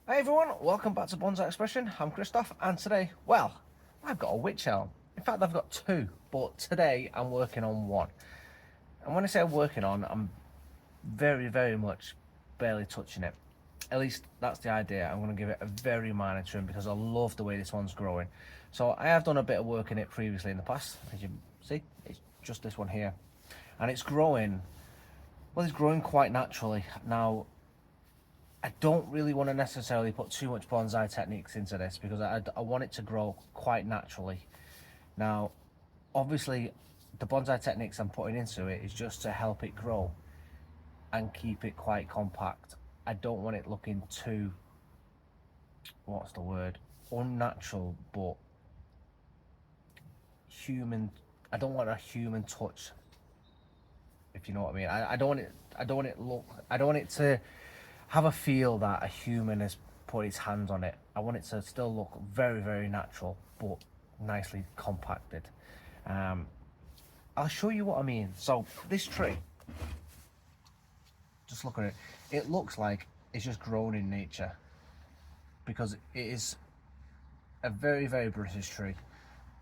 Hey everyone, welcome back to Bonsai Expression. I'm Christoph, and today, well, I've got a Wych Elm. In fact, I've got two, but today I'm working on one. And when I say I'm working on, I'm very much barely touching it. At least that's the idea. I'm going to give it a very minor trim because I love the way this one's growing. So I have done a bit of work in it previously in the past. As you see, it's just this one here. And it's growing, well, it's growing quite naturally. Now, I don't really want to necessarily put too much bonsai techniques into this because I want it to grow quite naturally. Now, obviously, the bonsai techniques I'm putting into it is just to help it grow and keep it quite compact. I don't want it looking too, what's the word, unnatural, but human. I don't want a human touch, if you know what I mean. I don't want it. I don't want it look. I don't want it to have a feel that a human has put his hands on it. I want it to still look very natural, but nicely compacted. I'll show you what I mean. So this tree, just look at it. It looks like it's just grown in nature because it is a very British tree,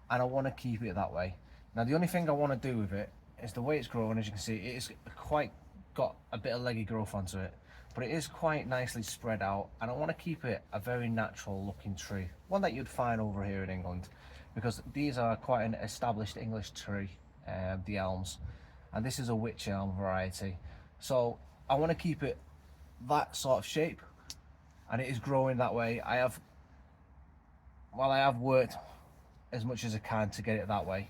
and I want to keep it that way. Now the only thing I want to do with it is the way it's grown. As you can see, it's quite got a bit of leggy growth onto it, but it is quite nicely spread out, and I want to keep it a very natural looking tree, one that you'd find over here in England, because these are quite an established English tree, the elms, and this is a Wych Elm variety. So I want to keep it that sort of shape, and it is growing that way. I have worked as much as I can to get it that way.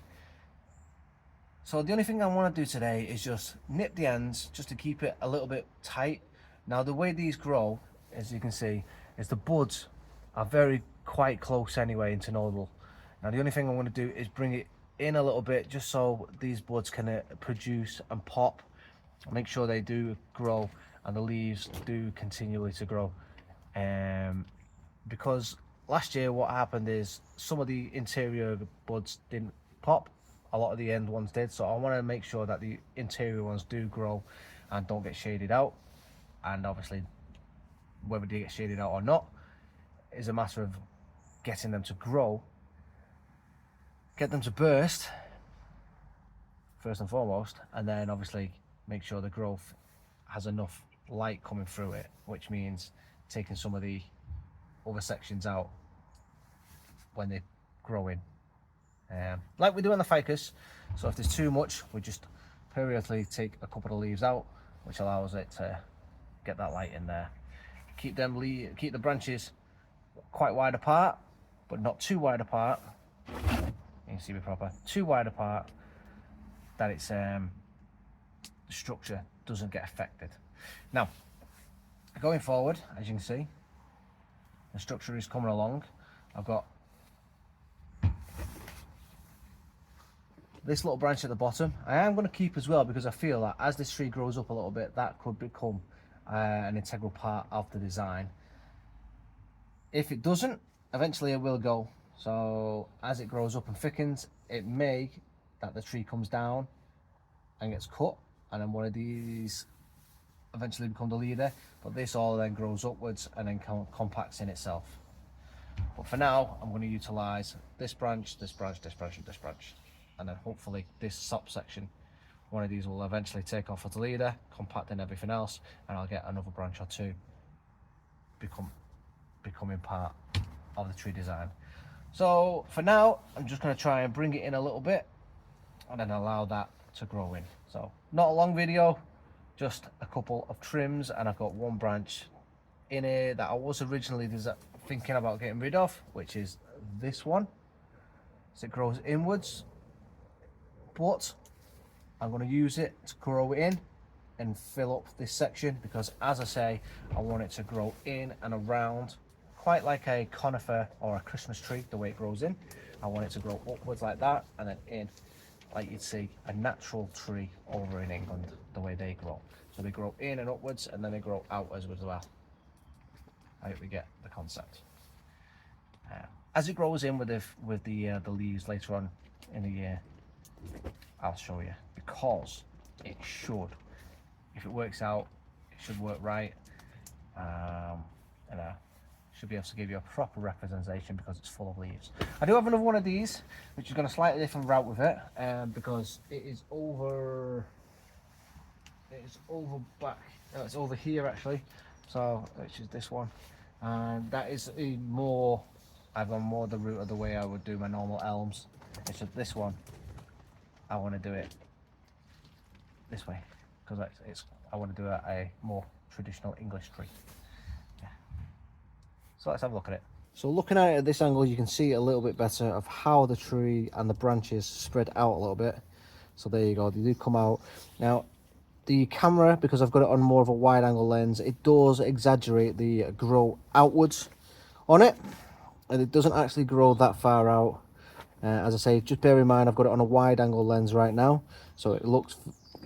So the only thing I want to do today is just nip the ends just to keep it a little bit tight. Now the way these grow, as you can see, is the buds are quite close anyway into nodal. Now the only thing I want to do is bring it in a little bit just so these buds can produce and pop. Make sure they do grow and the leaves do continually to grow. Because last year what happened is some of the interior buds didn't pop, a lot of the end ones did, so I want to make sure that the interior ones do grow and don't get shaded out. And obviously whether they get shaded out or not is a matter of getting them to grow, get them to burst first and foremost, and then obviously make sure the growth has enough light coming through it, which means taking some of the other sections out when they're growing, like we do on the ficus. So if there's too much, we just periodically take a couple of leaves out, which allows it to get that light in there. Keep the branches quite wide apart, but not too wide apart. You can see me proper. Too wide apart that it's the structure doesn't get affected. Now, going forward, as you can see, the structure is coming along. I've got this little branch at the bottom. I am going to keep as well because I feel that as this tree grows up a little bit, that could become an integral part of the design. If it doesn't, eventually it will go. So as it grows up and thickens, it may that the tree comes down and gets cut, and then one of these eventually become the leader, but this all then grows upwards and then compacts in itself. But for now, I'm going to utilize this branch, and this branch, and then hopefully this top section, one of these will eventually take off as the leader, compacting everything else, and I'll get another branch or two becoming part of the tree design. So for now, I'm just going to try and bring it in a little bit and then allow that to grow in. So not a long video, just a couple of trims, and I've got one branch in here that I was originally thinking about getting rid of, which is this one, so it grows inwards, but I'm going to use it to grow in and fill up this section because, as I say, I want it to grow in and around quite like a conifer or a Christmas tree, the way it grows in. I want it to grow upwards like that and then in like you'd see a natural tree over in England, the way they grow. So they grow in and upwards and then they grow outwards as well. I hope we get the concept. As it grows in with the leaves later on in the year, I'll show you, because it should, if it works out, it should work right. And should be able to give you a proper representation because it's full of leaves. I do have another one of these, which is going a slightly different route with it, because it is over back, it's over here actually, so which is this one, and that is I've gone more the route of the way I would do my normal elms. It's just this one, I want to do it this way because I want to do a more traditional English tree. Yeah. So let's have a look at it. So looking at it at this angle, you can see a little bit better of how the tree and the branches spread out a little bit. So there you go, they do come out. Now the camera, because I've got it on more of a wide angle lens, it does exaggerate the grow outwards on it, and it doesn't actually grow that far out. As I say, just bear in mind I've got it on a wide angle lens right now, so it looks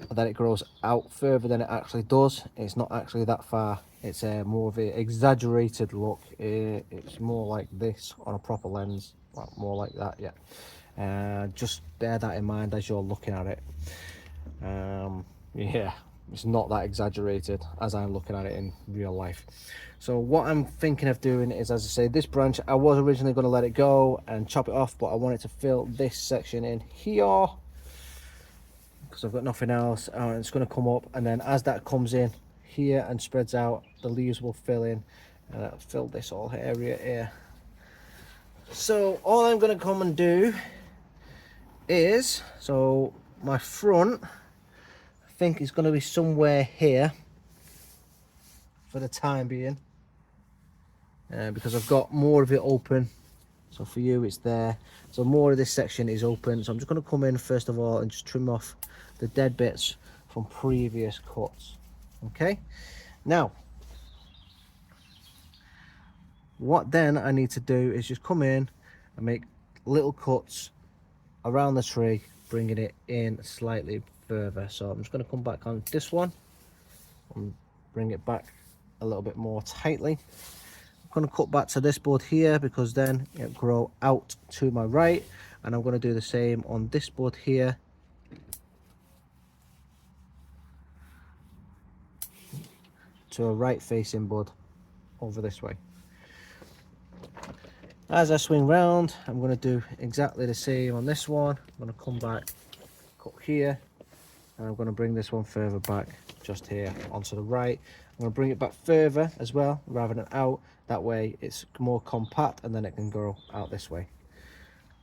that it grows out further than it actually does. It's not actually that far. It's more of an exaggerated look. It's more like this on a proper lens, more like that. Yeah, just bear that in mind as you're looking at it. Yeah, it's not that exaggerated as I'm looking at it in real life. So what I'm thinking of doing is, as I say, this branch I was originally going to let it go and chop it off, but I wanted to fill this section in here because I've got nothing else. It's going to come up, and then as that comes in here and spreads out, the leaves will fill in, and I'll fill this whole area here. So all I'm going to come and do is, so my front, I think it's going to be somewhere here for the time being, because I've got more of it open. So for you it's there, so more of this section is open. So I'm just going to come in first of all and just trim off the dead bits from previous cuts. Okay, now what then I need to do is just come in and make little cuts around the tree, bringing it in slightly further. So I'm just going to come back on this one and bring it back a little bit more tightly. I'm going to cut back to this bud here because then it'll grow out to my right, and I'm going to do the same on this bud here. To a right facing bud over this way. As I swing round, I'm going to do exactly the same on this one. I'm going to come back, cut here, and I'm going to bring this one further back just here onto the right. I'm going to bring it back further as well rather than out. That way it's more compact, and then it can grow out this way.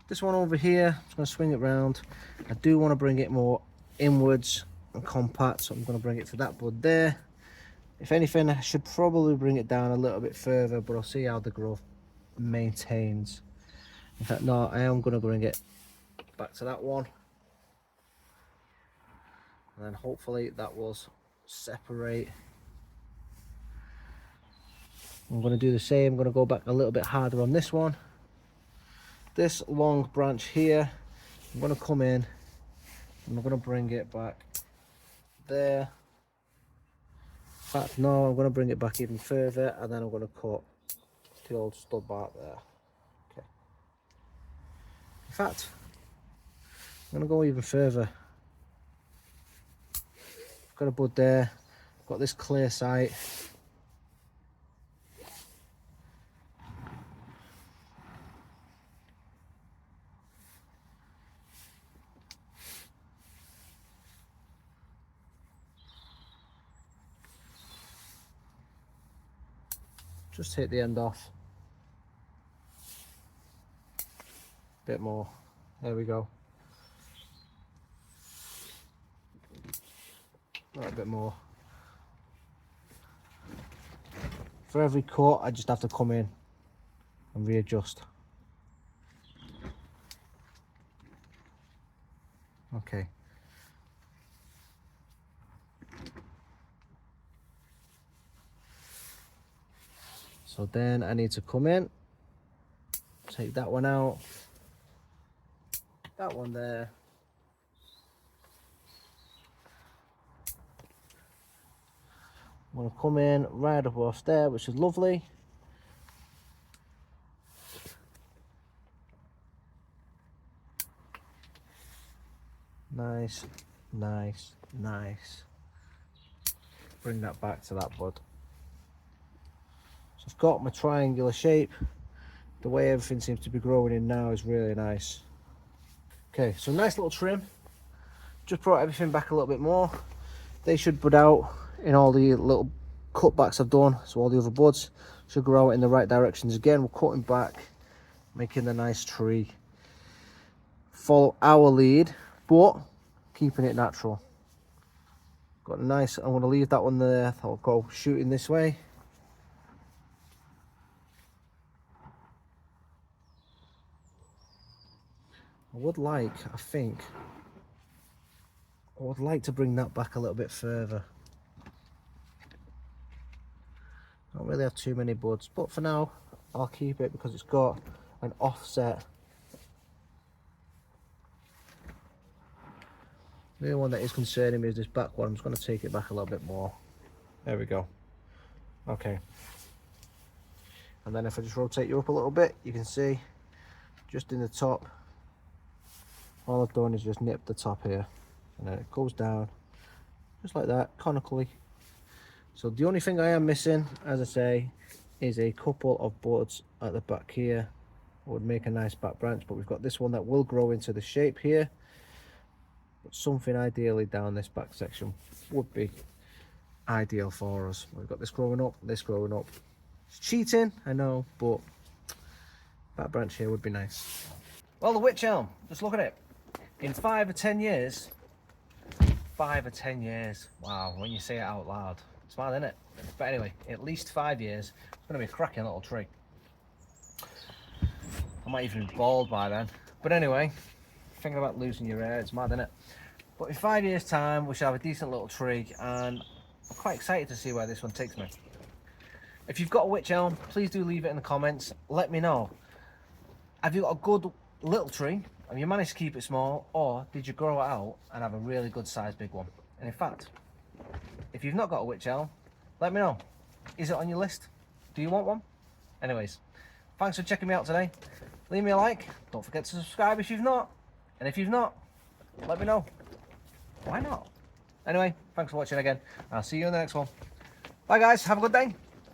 This one over here, I'm just going to swing it round. I do want to bring it more inwards and compact, so I'm going to bring it to that bud there. If anything, I should probably bring it down a little bit further, but I'll see how the growth maintains. In fact, no, I am going to bring it back to that one, and then hopefully that will separate. I'm going to do the same. I'm going to go back a little bit harder on this one. This long branch here, I'm going to come in and I'm going to bring it back there. In fact, no, I'm going to bring it back even further, and then I'm going to cut the old stud part there. Okay. In fact, I'm going to go even further. I've got a bud there, I've got this clear site. Just take the end off. Bit more. There we go. Right, a bit more. For every cut, I just have to come in and readjust. Okay. So then I need to come in, take that one out, that one there. I'm going to come in right up off there, which is lovely. Nice, nice, nice. Bring that back to that bud. So I've got my triangular shape. The way everything seems to be growing in now is really nice. Okay, so nice little trim. Just brought everything back a little bit more. They should bud out in all the little cutbacks I've done, so all the other buds should grow out in the right directions. Again, we're cutting back, making the nice tree follow our lead, but keeping it natural. Got a nice, I'm going to leave that one there. I'll go shooting this way. I would like to bring that back a little bit further. Don't really have too many buds, but for now I'll keep it because it's got an offset. The only one that is concerning me is this back one. I'm just going to take it back a little bit more. There we go. Okay. And then if I just rotate you up a little bit, you can see just in the top, all I've done is just nip the top here, and then it goes down just like that, conically. So the only thing I am missing, as I say, is a couple of buds at the back here. Would make a nice back branch, but we've got this one that will grow into the shape here. But something ideally down this back section would be ideal for us. We've got this growing up, this growing up. It's cheating, I know, but that branch here would be nice. Well, the Wych Elm, just look at it. In 5 or 10 years, 5 or 10 years, wow, when you say it out loud, it's mad, isn't it? But anyway, at least 5 years, it's going to be a cracking little tree. I might even be bald by then. But anyway, thinking about losing your hair, it's mad, isn't it? But in 5 years' time, we shall have a decent little tree, and I'm quite excited to see where this one takes me. If you've got a Wych Elm, please do leave it in the comments. Let me know. Have you got a good little tree, and you managed to keep it small, or did you grow it out and have a really good size big one? And in fact, if you've not got a Wych Elm, let me know. Is it on your list? Do you want one? Anyways, thanks for checking me out today. Leave me a like. Don't forget to subscribe if you've not. And if you've not, let me know. Why not? Anyway, thanks for watching again. I'll see you in the next one. Bye guys, have a good day.